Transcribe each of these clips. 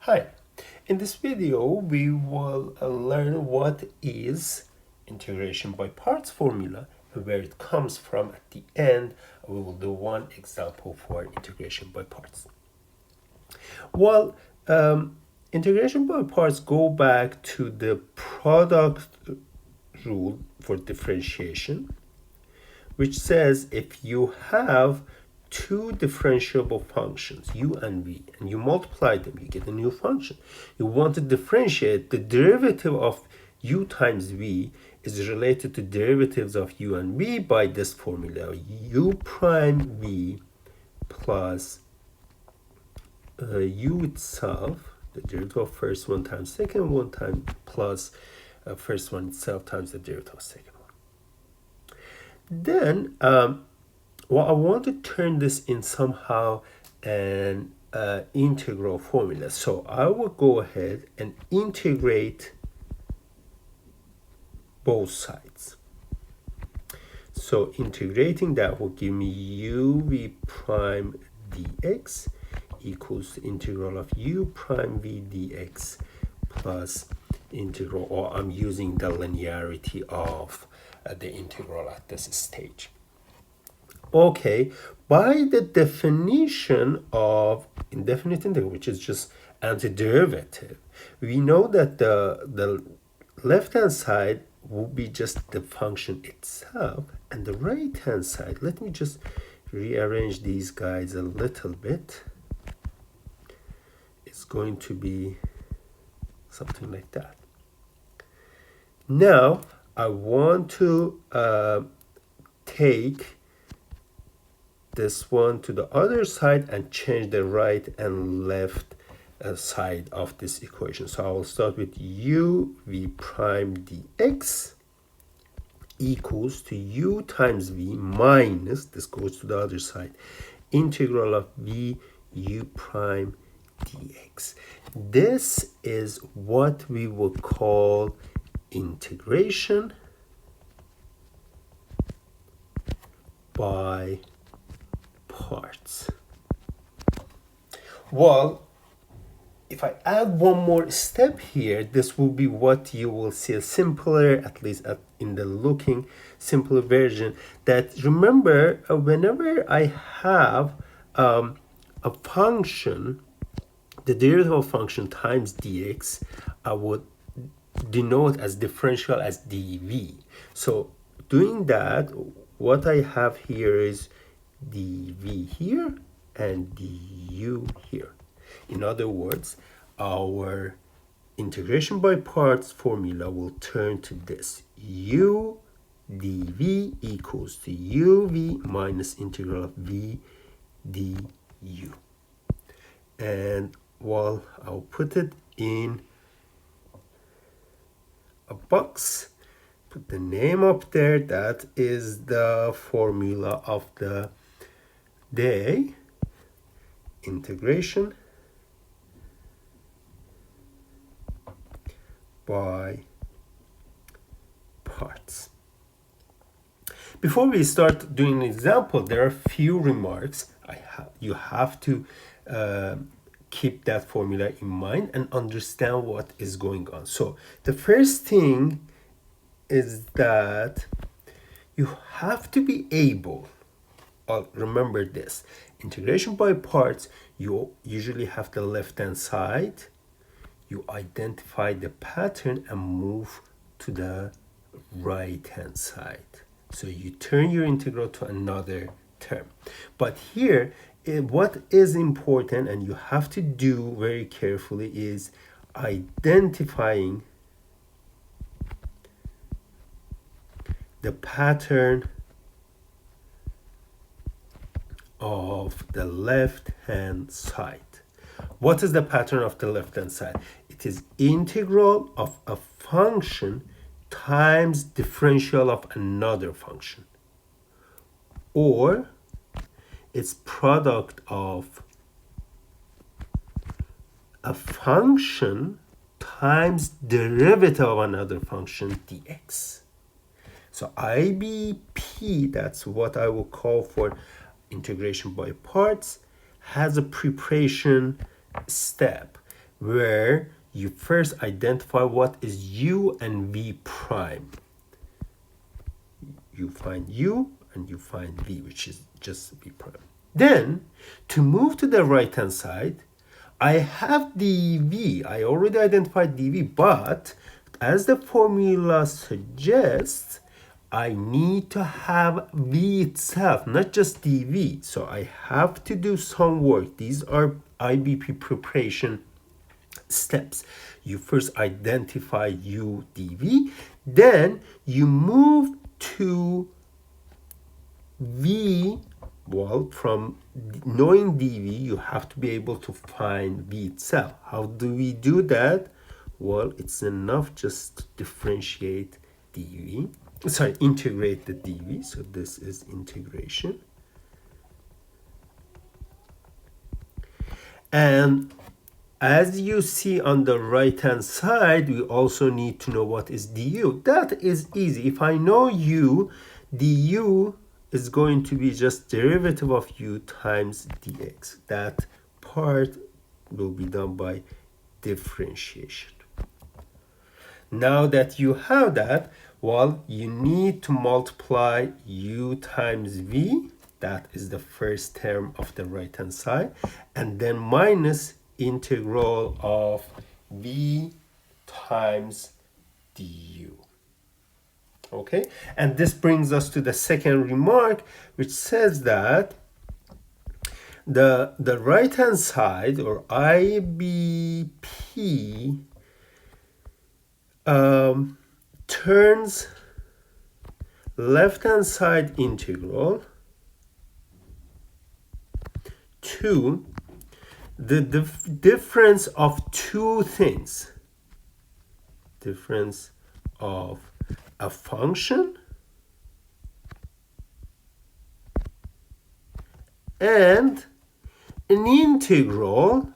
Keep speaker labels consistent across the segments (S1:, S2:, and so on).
S1: Hi, in this video we will learn what is integration by parts formula and where it comes from. At the end we will do one example for integration by parts. Well, integration by parts go back to the product rule for differentiation, which says if you have two differentiable functions, u and v, and you multiply them, you get a new function. You want to differentiate the derivative of u times v is related to derivatives of u and v by this formula, u prime v plus u itself, the derivative of first one times second one time plus first one itself times the derivative of second one. Then well, I want to turn this in somehow an integral formula. So I will go ahead and integrate both sides. So integrating that will give me uv prime dx equals the integral of u prime v dx plus integral, or I'm using the linearity of the integral at this stage. Okay, by the definition of indefinite integral, which is just antiderivative, we know that the left-hand side will be just the function itself, and the right-hand side, let me just rearrange these guys a little bit. It's going to be something like that. Now, I want to take this one to the other side and change the right and left side of this equation. So I will start with u v prime dx equals to u times v minus, this goes to the other side, integral of v u prime dx. This is what we will call integration by parts. Well, if I add one more step here, this will be what you will see a simpler, at least in the looking simpler version. That remember, whenever I have a function, the derivative of function times dx, I would denote as differential as dv. So doing that, what I have here is dv here and du here. In other words, our integration by parts formula will turn to this: u dv equals to uv minus integral of v du. And well, I'll put it in a box, put the name up there. That is the formula of the day: integration by parts. Before we start doing an example, there are a few remarks you have to keep that formula in mind and understand what is going on. So the first thing is that you have to be able, remember this, integration by parts, you usually have the left-hand side, you identify the pattern and move to the right-hand side. So you turn your integral to another term. But here, what is important and you have to do very carefully is identifying the pattern of the left-hand side. What is the pattern of the left-hand side? It is integral of a function times differential of another function, or it's product of a function times derivative of another function dx. So IBP, that's what I will call for integration by parts, has a preparation step. where you first identify what is u and v prime. You find u and you find v, which is just v prime. Then, to move to the right-hand side, I have dv. I already identified dv, but as the formula suggests, I need to have v itself, not just dv. So I have to do some work. These are IBP preparation steps. You first identify u dv, then you move to v. Well, from knowing dv, you have to be able to find v itself. How do we do that? Well, it's enough just to differentiate dv. Sorry, integrate the dv. So this is integration. And as you see on the right-hand side, we also need to know what is du. That is easy. If I know u, du is going to be just derivative of u times dx. That part will be done by differentiation. Now that you have that, well, you need to multiply u times v. That is the first term of the right-hand side. And then minus integral of v times du. Okay, and this brings us to the second remark, which says that the right-hand side, or IBP, turns left-hand side integral to the difference of two things. Difference of a function and an integral,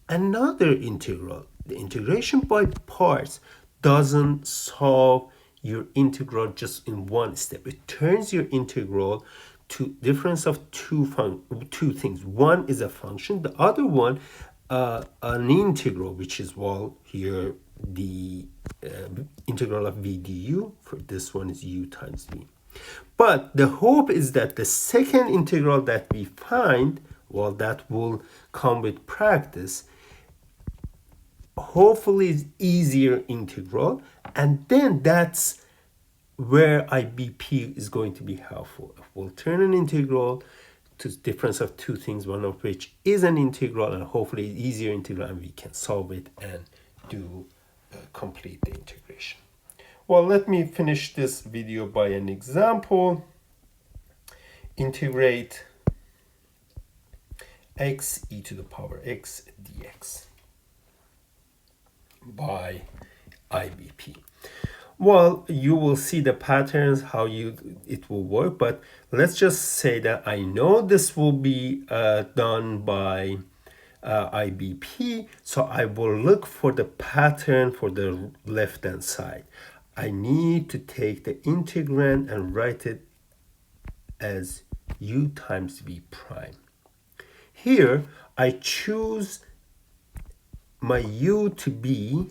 S1: another integral. The integration by parts doesn't solve your integral just in one step. It turns your integral to difference of two things. One is a function, the other one an integral, which is, well, here the integral of v du. For this one is u times v. But the hope is that the second integral that we find, well, that will come with practice, hopefully is easier integral, and then that's where IBP is going to be helpful. We'll turn an integral to difference of two things, one of which is an integral, and hopefully easier integral, and we can solve it and do complete the integration. Well, let me finish this video by an example. Integrate x e to the power x dx by IBP. Well, you will see the patterns, how it will work, but let's just say that I know this will be done by IBP, so I will look for the pattern for the left-hand side. I need to take the integrand and write it as u times v prime. Here, I choose my u to be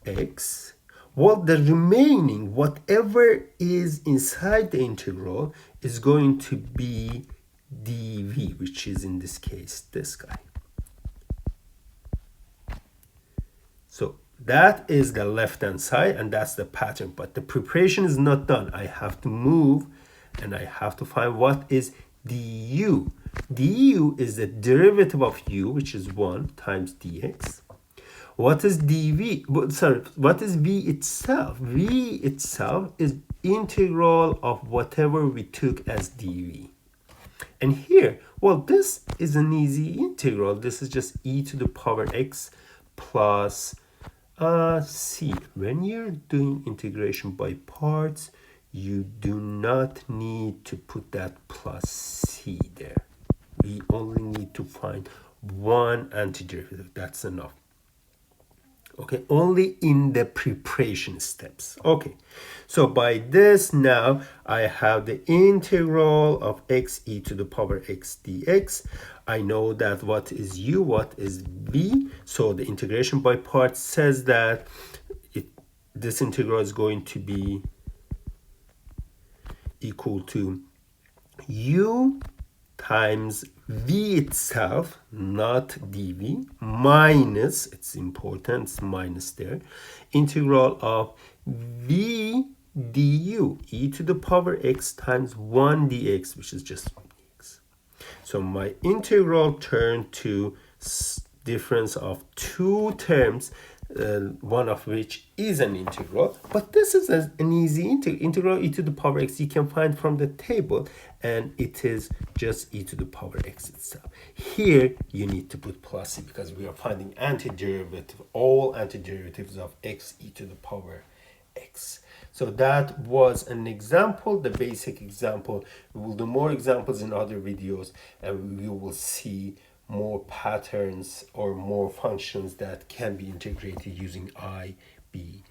S1: x. Well, the remaining, whatever is inside the integral, is going to be dv, which is in this case this guy. So that is the left-hand side, and that's the pattern. But the preparation is not done. I have to move, and I have to find what is du. Du is the derivative of u, which is 1 times dx. What is dv? Sorry, what is v itself? V itself is integral of whatever we took as dv. And here, well, this is an easy integral. This is just e to the power x plus c. When you're doing integration by parts, you do not need to put that plus c there. We only need to find one antiderivative. That's enough. Okay, only in the preparation steps. Okay, so by this now I have the integral of x e to the power x dx. I know that what is u, what is v. So the integration by parts says that this integral is going to be equal to u times v itself, not dv, minus, it's important, it's minus there, integral of v du, e to the power x times 1 dx, which is just 1 dx. So my integral turned to difference of two terms, one of which is an integral, but this is an easy integral e to the power x you can find from the table, and it is just e to the power x itself. Here you need to put plus c because we are finding antiderivative, all antiderivatives of x e to the power x. So that was an example, the basic example. We will do more examples in other videos, and we will see more patterns or more functions that can be integrated using I, B,